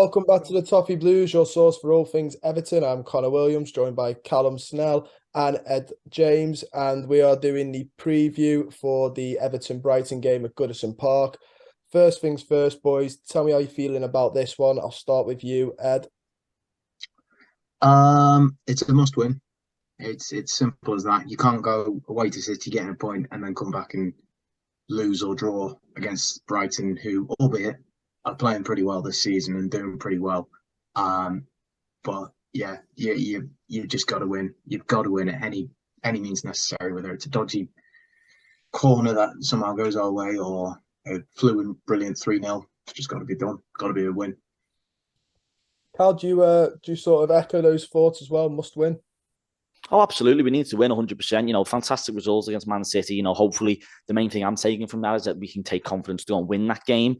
Welcome back to the Toffee Blues, your source for all things Everton. I'm Connor Williams, joined by Calum Snell and Ed James, and we are doing the preview for the Everton Brighton game at Goodison Park. First things first, boys, tell me how you're feeling about this one. I'll start with you, Ed. It's a must win. It's simple as that. You can't go away to City, getting a point, and then come back and lose or draw against Brighton, who, albeit, are playing pretty well this season and doing pretty well. Um, but yeah, you just got to win. You've got to win at any means necessary, whether it's a dodgy corner that somehow goes our way or a fluent, brilliant 3-0. It's just got to be done. Got to be a win. Cal, do you sort of echo those thoughts as well? Must win. Oh, absolutely. We need to win 100%. Fantastic results against Man City. Hopefully the main thing I'm taking from that is that we can take confidence to go and win that game.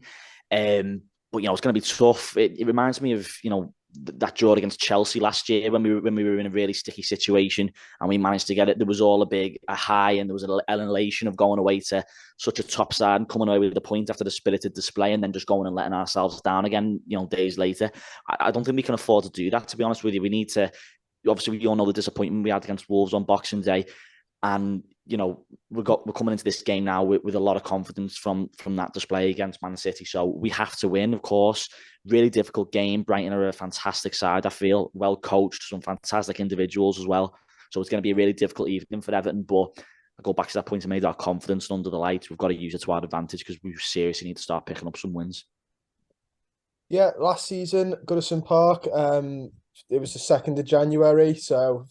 But it's going to be tough. It reminds me of, that draw against Chelsea last year when we were in a really sticky situation and we managed to get it. There was all a high, and there was an elation of going away to such a top side and coming away with the point after the spirited display and then just going and letting ourselves down again, days later. I don't think we can afford to do that, to be honest with you. We need to, obviously we all know the disappointment we had against Wolves on Boxing Day. And, we're coming into this game now with a lot of confidence from that display against Man City. So we have to win, of course. Really difficult game. Brighton are a fantastic side, I feel. Well coached, some fantastic individuals as well. So it's going to be a really difficult evening for Everton. But I go back to that point I made, our confidence under the lights. We've got to use it to our advantage because we seriously need to start picking up some wins. Yeah, last season, Goodison Park, it was the 2nd of January, so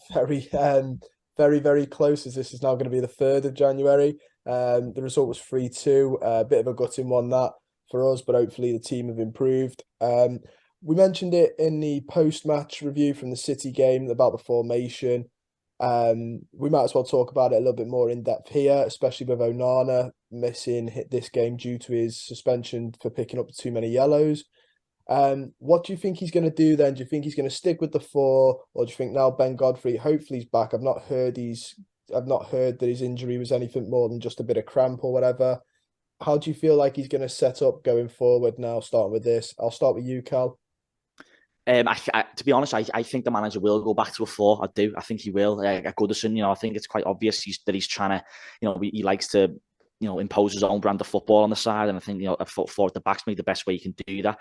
very, very close, as this is now going to be the 3rd of January. The result was 3-2, a bit of a gutting one that for us, but hopefully the team have improved. We mentioned it in the post-match review from the City game about the formation. We might as well talk about it a little bit more in depth here, especially with Onana missing this game due to his suspension for picking up too many yellows. What do you think he's going to do then? Do you think he's going to stick with the 4, or do you think now Ben Godfrey, hopefully he's back? I've not heard that his injury was anything more than just a bit of cramp or whatever. How do you feel like he's going to set up going forward now, starting with this? I'll start with you, Cal. To be honest, I think the manager will go back to a 4. I do. I think he will. At Goodison, I think it's quite obvious that he's trying to, he likes to, impose his own brand of football on the side. And I think, a 4 at the back's maybe the best way you can do that.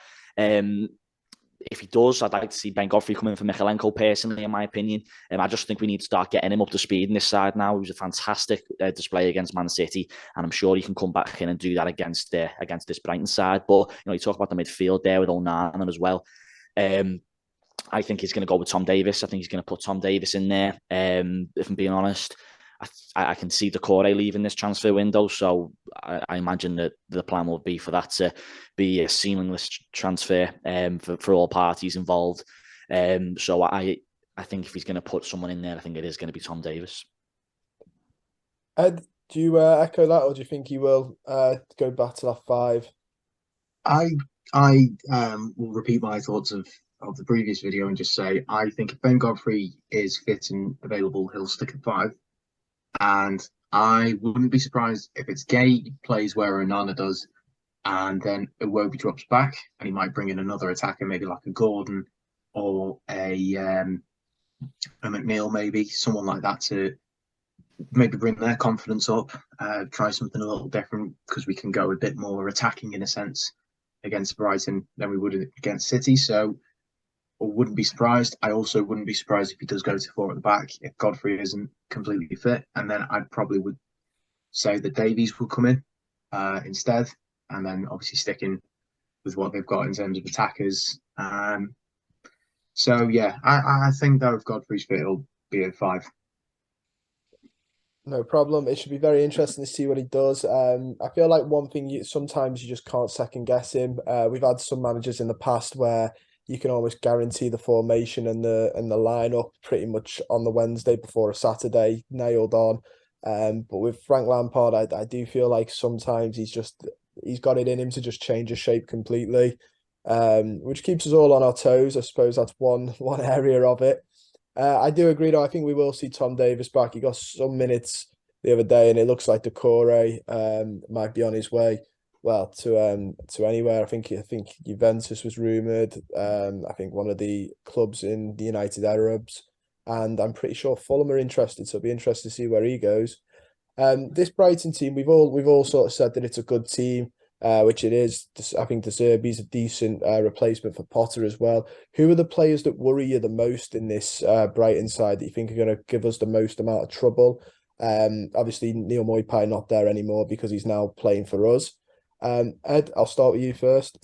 If he does, I'd like to see Ben Godfrey come in for Michaelenko personally, in my opinion. I just think we need to start getting him up to speed in this side now. He was a fantastic display against Man City, and I'm sure he can come back in and do that against this Brighton side. But, you talk about the midfield there with Onana as well. I think he's going to go with Tom Davis. I think he's going to put Tom Davis in there. If I'm being honest, I can see Decore leaving this transfer window, so I imagine that the plan will be for that to be a seamless transfer for all parties involved. So I think if he's going to put someone in there, I think it is going to be Tom Davis. Ed, do you echo that, or do you think he will go back to that 5? I will repeat my thoughts of the previous video and just say I think if Ben Godfrey is fit and available, he'll stick at 5. And I wouldn't be surprised if it's Gay plays where Onana does, and then Iwobi drops back, and he might bring in another attacker, maybe like a Gordon or a McNeil, maybe someone like that, to maybe bring their confidence up, try something a little different, because we can go a bit more attacking in a sense against Brighton than we would against City. So I wouldn't be surprised. I also wouldn't be surprised if he does go to 4 at the back if Godfrey isn't completely fit. And then I probably would say that Davies will come in instead, and then obviously sticking with what they've got in terms of attackers. So yeah, I think though if Godfrey's fit, it'll be at 5. No problem. It should be very interesting to see what he does. I feel like one thing sometimes you just can't second guess him. We've had some managers in the past where you can almost guarantee the formation and the lineup pretty much on the Wednesday before a Saturday, nailed on. But with Frank Lampard, I do feel like sometimes he's got it in him to just change his shape completely, which keeps us all on our toes. I suppose that's one area of it. I do agree, though. I think we will see Tom Davis back. He got some minutes the other day, and it looks like Decore might be on his way. to anywhere. I think Juventus was rumoured. I think one of the clubs in the United Arabs, and I'm pretty sure Fulham are interested. So it'll be interesting to see where he goes. This Brighton team, we've all sort of said that it's a good team, which it is. I think De Zerbi's a decent replacement for Potter as well. Who are the players that worry you the most in this Brighton side that you think are going to give us the most amount of trouble? Obviously Neil Moipai not there anymore because he's now playing for us. Ed, I'll start with you first.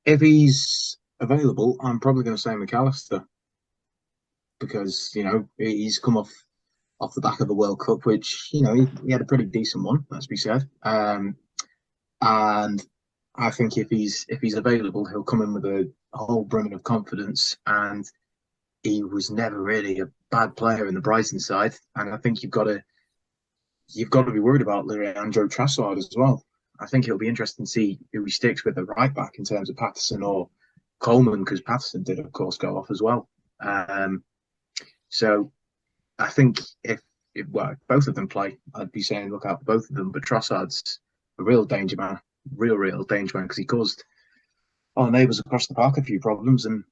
If he's available, I'm probably going to say McAllister because he's come off the back of the World Cup, which he had a pretty decent one, let's be said. And I think if he's available, he'll come in with a whole brimming of confidence. And he was never really a bad player in the Brighton side, and I think you've got to be worried about Leandro Trossard as well. I think it'll be interesting to see who he sticks with the right back in terms of Patterson or Coleman, because Patterson did, of course, go off as well. So I think if both of them play, I'd be saying look out for both of them. But Trossard's a real danger man, real danger man, because he caused our neighbours across the park a few problems, and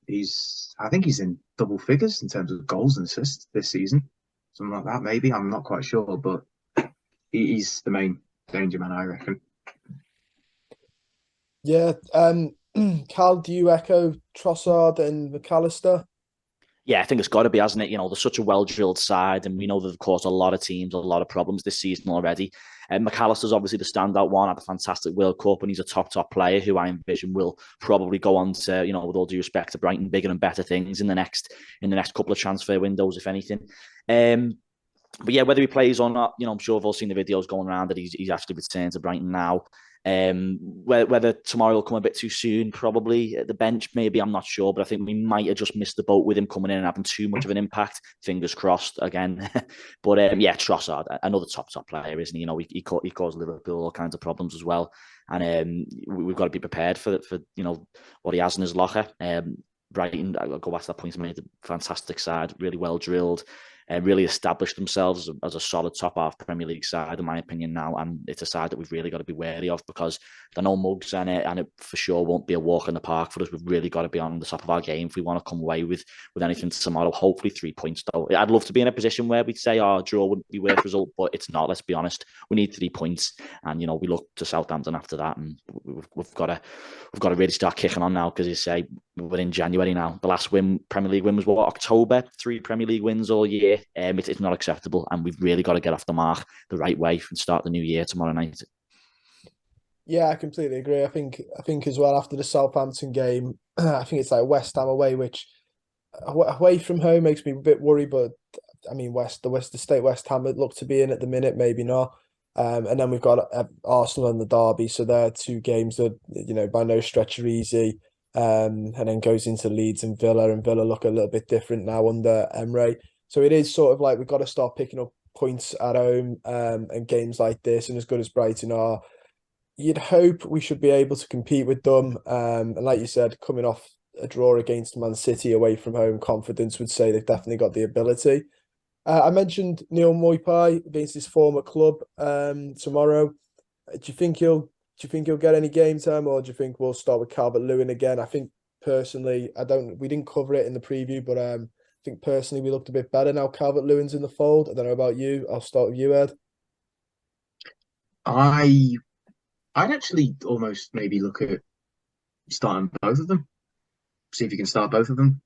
I think he's in double figures in terms of goals and assists this season. Something like that, maybe. I'm not quite sure, but he's the main danger man, I reckon. Yeah. Cal, do you echo Trossard and McAllister? Yeah, I think it's got to be, hasn't it? They're such a well-drilled side, and we know they've caused a lot of teams a lot of problems this season already. McAllister's obviously the standout one, had a fantastic World Cup, and he's a top player who I envision will probably go on to, with all due respect to Brighton, bigger and better things in the next couple of transfer windows, if anything. But yeah, whether he plays or not, I'm sure we've all seen the videos going around that he's actually returned to Brighton now. Whether tomorrow will come a bit too soon, probably at the bench, maybe, I'm not sure, but I think we might have just missed the boat with him coming in and having too much of an impact. Fingers crossed again. But yeah, Trossard, another top player, isn't he? He caused Liverpool all kinds of problems as well, and we've got to be prepared for what he has in his locker. Brighton, I'll go back to that point, made a fantastic side, really well drilled. Really established themselves as a solid top half Premier League side, in my opinion, now. And it's a side that we've really got to be wary of because there are no mugs in it, and it for sure won't be a walk in the park for us. We've really got to be on the top of our game if we want to come away with anything tomorrow. Hopefully 3 points, though. I'd love to be in a position where we'd say our draw wouldn't be worth result, but it's not, let's be honest. We need 3 points, and, we look to Southampton after that, and we've got to really start kicking on now because, you say, we're in January now. The last Premier League win was October? 3 Premier League wins all year. It's not acceptable, and we've really got to get off the mark the right way and start the new year tomorrow night. Yeah, I completely agree. I think as well after the Southampton game, I think it's like West Ham away, which away from home makes me a bit worried. But I mean, the state West Ham look to be in at the minute, maybe not. And then we've got Arsenal and the Derby, so they're 2 games that by no stretch are easy. And then goes into Leeds and Villa look a little bit different now under Emre. So it is sort of like we've got to start picking up points at home and games like this. And as good as Brighton are, you'd hope we should be able to compete with them. And like you said, coming off a draw against Man City away from home, confidence would say they've definitely got the ability. I mentioned Neil Moipai against his former club tomorrow. Do you think he'll get any game time, or do you think we'll start with Calvert-Lewin again? I think personally, we didn't cover it in the preview, but I think personally we looked a bit better now Calvert-Lewin's in the fold. I don't know about you. I'll start with you, Ed. I'd actually almost maybe look at starting both of them. See if you can start both of them.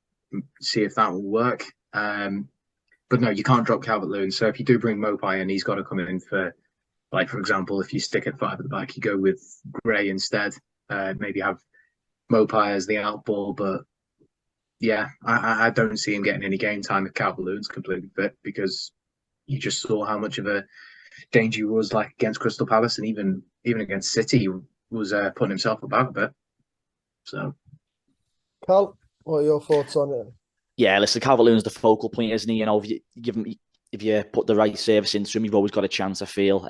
See if that will work. But no, you can't drop Calvert-Lewin. So if you do bring Mopai in, he's got to come in for, like, for example, if you stick at 5 at the back, you go with Gray instead. Maybe have Mopai as the out ball, but yeah, I don't see him getting any game time if Calvert-Lewin's completely fit, because you just saw how much of a danger he was, like against Crystal Palace, and even against City, was putting himself about a bit. So, Cal, what are your thoughts on it? Yeah, listen, Calvert-Lewin's the focal point, isn't he? If you put the right service into him, you've always got a chance, I feel.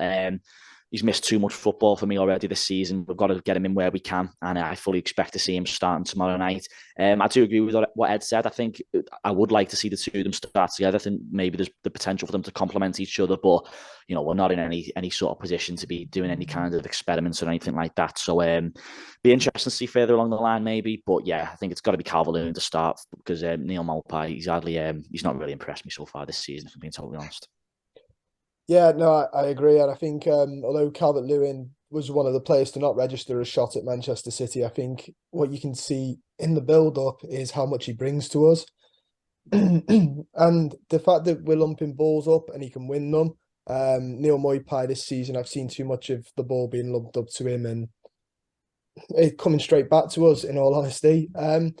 he's missed too much football for me already this season. We've got to get him in where we can, and I fully expect to see him starting tomorrow night. I do agree with what Ed said. I think I would like to see the two of them start together. I think maybe there's the potential for them to complement each other, but we're not in any sort of position to be doing any kind of experiments or anything like that. So be interesting to see further along the line maybe. But yeah, I think it's got to be Calvert-Lewin to start because Neil Maupay, he's not really impressed me so far this season, if I'm being totally honest. Yeah, no, I agree. And I think although Calvert-Lewin was one of the players to not register a shot at Manchester City, I think what you can see in the build-up is how much he brings to us. And the fact that we're lumping balls up and he can win them. Neil Maupay this season, I've seen too much of the ball being lumped up to him and it coming straight back to us, in all honesty. I'm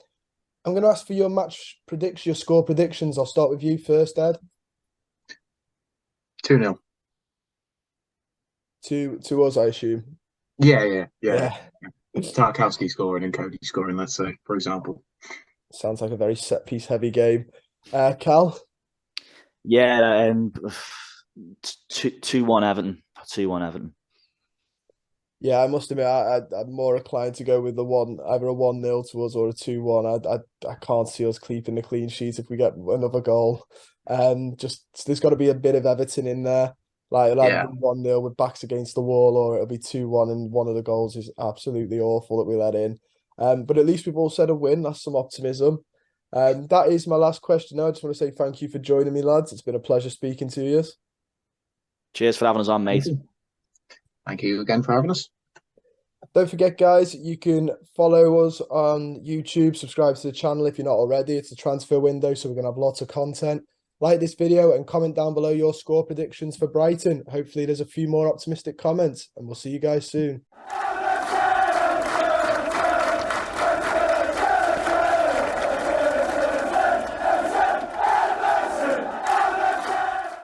going to ask for your your score predictions. I'll start with you first, Ed. 2-0. To us, I assume. Yeah. Tarkowski scoring and Cody scoring, let's say, for example. Sounds like a very set-piece heavy game. Cal? Yeah, 2-1 Everton. 2-1 Everton. Yeah, I must admit, I'm more inclined to go with either a 1-0 to us or a 2-1. I can't see us keeping the clean sheet if we get another goal. Just there's got to be a bit of Everton in there. Like it'll either be 1-0 with backs against the wall, or it'll be 2-1, and one of the goals is absolutely awful that we let in. But at least we've all said a win. That's some optimism. That is my last question. I just want to say thank you for joining me, lads. It's been a pleasure speaking to you. Cheers for having us on, mate. Thank you again for having us. Don't forget, guys, you can follow us on YouTube, subscribe to the channel if you're not already. It's a transfer window, so we're going to have lots of content. Like this video and comment down below your score predictions for Brighton. Hopefully there's a few more optimistic comments, and we'll see you guys soon.